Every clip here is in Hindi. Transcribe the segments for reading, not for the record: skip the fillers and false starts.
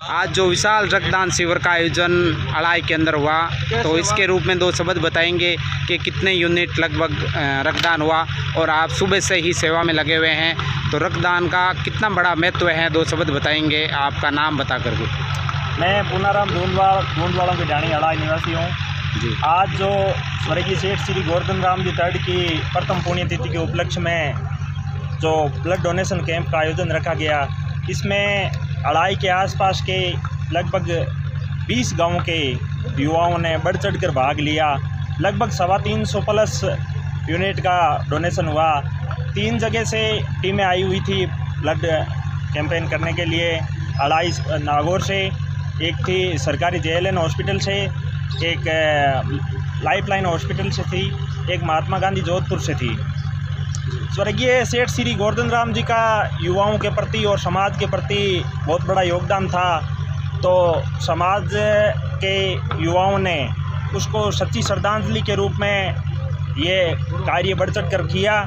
आज जो विशाल रक्तदान शिविर का आयोजन अड़ाई के अंदर हुआ, तो इसके रूप में 2 शब्द बताएंगे कि कितने यूनिट लगभग रक्तदान हुआ और आप सुबह से ही सेवा में लगे हुए हैं, तो रक्तदान का कितना बड़ा महत्व है, 2 शब्द बताएंगे। आपका नाम बता करके। मैं पूनाराम ढूंढवाड़ों के डाणी अड़ाई निवासी हूँ जी। आज जो स्वर्गीय सेठ श्री गोवर्धन राम जी तर्ड की प्रथम पुण्यतिथि के उपलक्ष्य में जो ब्लड डोनेशन कैंप का आयोजन रखा गया, इसमें अड़ाई के आसपास के लगभग 20 गांवों के युवाओं ने बढ़ चढ़ कर भाग लिया। लगभग 350 प्लस यूनिट का डोनेशन हुआ। 3 जगह से टीमें आई हुई थी ब्लड कैंपेन करने के लिए। अड़ाई नागौर से एक थी, सरकारी JLN हॉस्पिटल से एक, लाइफलाइन हॉस्पिटल से थी, एक महात्मा गांधी जोधपुर से थी। स्वर्गीय सेठ श्री गोवर्धन राम जी का युवाओं के प्रति और समाज के प्रति बहुत बड़ा योगदान था, तो समाज के युवाओं ने उसको सच्ची श्रद्धांजलि के रूप में ये कार्य बढ़ चढ़ कर किया।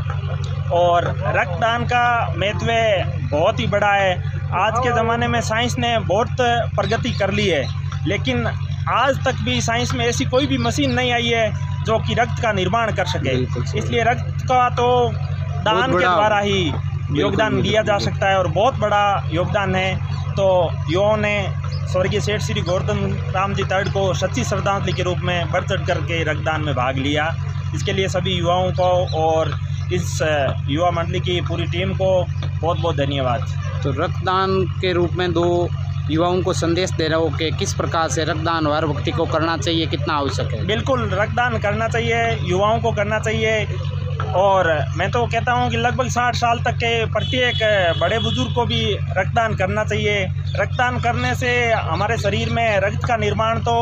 और रक्तदान का महत्व बहुत ही बड़ा है। आज के ज़माने में साइंस ने बहुत प्रगति कर ली है, लेकिन आज तक भी साइंस में ऐसी कोई भी मशीन नहीं आई है जो कि रक्त का निर्माण कर सके। इसलिए रक्त का तो दान के द्वारा ही योगदान दिया जा सकता है और बहुत बड़ा योगदान है। तो युवाओं ने स्वर्गीय सेठ श्री गोवर्धन राम जी तर्ड को सच्ची श्रद्धांजलि के रूप में बढ़ चढ़ करके रक्तदान में भाग लिया। इसके लिए सभी युवाओं को और इस युवा मंडली की पूरी टीम को बहुत बहुत धन्यवाद। तो रक्तदान के रूप में 2 युवाओं को संदेश दे रहे हो कि किस प्रकार से रक्तदान हर व्यक्ति को करना चाहिए, कितना आवश्यक है? बिल्कुल, रक्तदान करना चाहिए, युवाओं को करना चाहिए। और मैं तो कहता हूं कि लगभग 60 साल तक के प्रत्येक बड़े बुजुर्ग को भी रक्तदान करना चाहिए। रक्तदान करने से हमारे शरीर में रक्त का निर्माण तो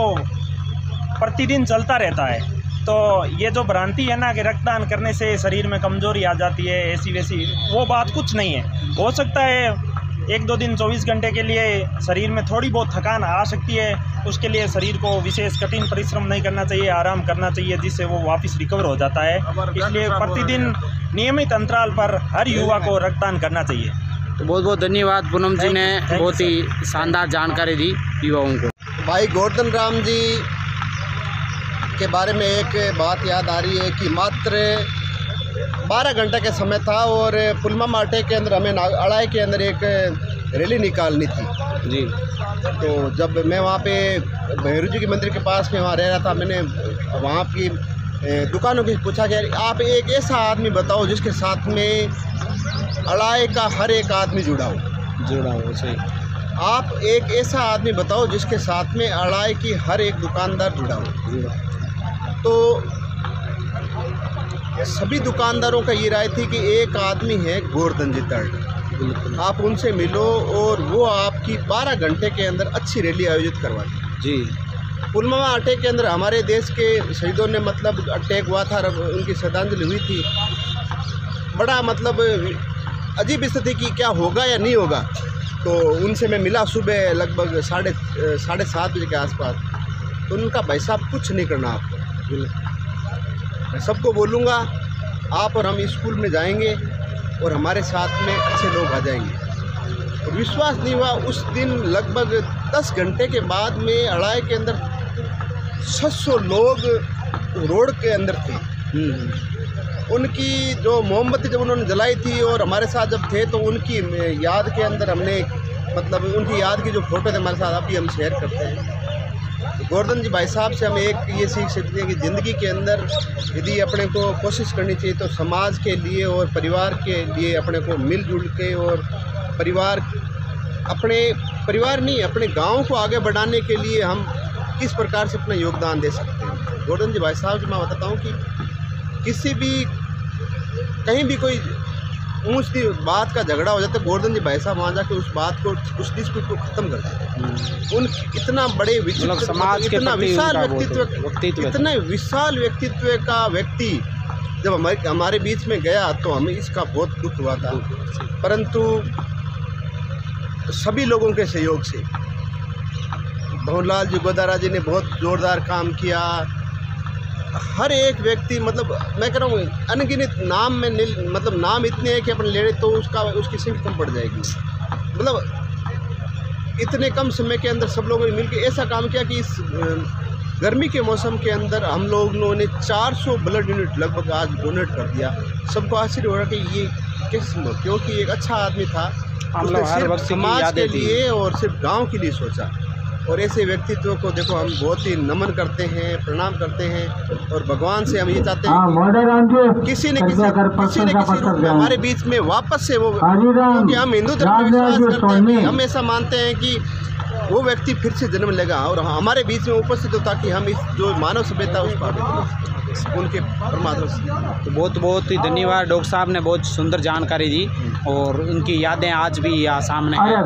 प्रतिदिन चलता रहता है। तो ये जो भ्रांति है ना कि रक्तदान करने से शरीर में कमजोरी आ जाती है, ऐसी वैसी, वो बात कुछ नहीं है। हो सकता है 1-2 दिन 24 घंटे के लिए शरीर में थोड़ी बहुत थकान आ सकती है, उसके लिए शरीर को विशेष कठिन परिश्रम नहीं करना चाहिए, आराम करना चाहिए, जिससे वो वापस रिकवर हो जाता है। इसलिए प्रतिदिन नियमित अंतराल पर हर युवा को रक्तदान करना चाहिए। तो बहुत बहुत धन्यवाद पूनम जी ने बहुत ही शानदार जानकारी दी युवाओं को। भाई गोवर्धन राम जी के बारे में एक बात याद आ रही है कि मात्र 12 घंटे का समय था और पुलमा अटैक के अंदर हमें अड़ाई के अंदर एक रैली निकालनी थी जी। तो जब मैं वहाँ पे भैरू जी के मंदिर के पास में वहाँ रह रहा था, मैंने वहाँ की दुकानों की पूछा कि आप एक ऐसा आदमी बताओ जिसके साथ में अड़ाई का हर एक आदमी जुड़ा हो। सही। आप एक ऐसा आदमी बताओ जिसके साथ में अड़ाई की हर एक दुकानदार जुड़ा हो। तो सभी दुकानदारों का ये राय थी कि एक आदमी है गोवर्धन जी तर्ड, आप उनसे मिलो और वो आपकी 12 घंटे के अंदर अच्छी रैली आयोजित करवाते जी। पुलवामा अटैक के अंदर हमारे देश के शहीदों ने मतलब अटैक हुआ था, उनकी श्रद्धांजलि हुई थी। बड़ा मतलब अजीब स्थिति कि क्या होगा या नहीं होगा। तो उनसे मैं मिला सुबह लगभग 7:30 बजे के आसपास। तो उनका भाई साहब कुछ नहीं करना आपको, मैं सबको बोलूँगा आप और हम स्कूल में जाएंगे और हमारे साथ में अच्छे लोग आ जाएंगे। और विश्वास नहीं हुआ, उस दिन लगभग 10 घंटे के बाद में अड़ाई के अंदर 600 लोग रोड के अंदर थे। उनकी जो मोमबत्ती जब उन्होंने जलाई थी और हमारे साथ जब थे, तो उनकी याद के अंदर हमने मतलब उनकी याद की जो फ़ोटो थे हमारे साथ अभी हम शेयर करते हैं। गोवर्धन जी भाई साहब से हम एक ये सीख सकते हैं कि ज़िंदगी के अंदर यदि अपने को कोशिश करनी चाहिए तो समाज के लिए और परिवार के लिए अपने को मिलजुल के और परिवार नहीं अपने गांव को आगे बढ़ाने के लिए हम किस प्रकार से अपना योगदान दे सकते हैं। गोवर्धन जी भाई साहब, मैं बताता हूँ कि किसी भी कहीं भी कोई ऊँच बात का झगड़ा हो जाता है, गोवर्धन जी भाई साहब वहाँ जाके उस बात को, उस डिस्प्यूट को ख़त्म कर देते हैं। उन इतना बड़े समाज के इतना विशाल व्यक्तित्व का व्यक्ति जब हमारे बीच में गया तो हमें इसका बहुत दुख हुआ था, परंतु सभी लोगों के सहयोग से भवनलाल जी गोदारा जी ने बहुत ज़ोरदार काम किया। हर एक व्यक्ति मतलब मैं कह रहा हूँ अनगिनत नाम में मतलब नाम इतने हैं कि अपन ले रहे तो उसकी संख्या कम पड़ जाएगी। मतलब इतने कम समय के अंदर सब लोगों ने मिलकर ऐसा काम किया कि इस गर्मी के मौसम के अंदर हम लोगों ने 400 ब्लड यूनिट लगभग आज डोनेट कर दिया। सबको आश्चर्य हो रहा कि ये किस्म, क्योंकि एक अच्छा आदमी था, उसने सिर्फ समाज के लिए और सिर्फ गांव के लिए सोचा। और ऐसे व्यक्तित्व को देखो हम बहुत ही नमन करते हैं, प्रणाम करते हैं और भगवान से हम ये चाहते हैं किसी न किसी रूप में हमारे बीच में वापस से वो, क्योंकि हम हिंदू धर्म में विश्वास करते हैं, हम ऐसा मानते हैं कि वो व्यक्ति फिर से जन्म लेगा और हमारे बीच में उपस्थित हो ताकि हम इस जो मानव सभ्यता उसको आगे उनके परमात्मा से। तो बहुत ही धन्यवाद। डॉक्टर साहब ने बहुत सुंदर जानकारी दी और उनकी यादें आज भी यहाँ सामने हैं।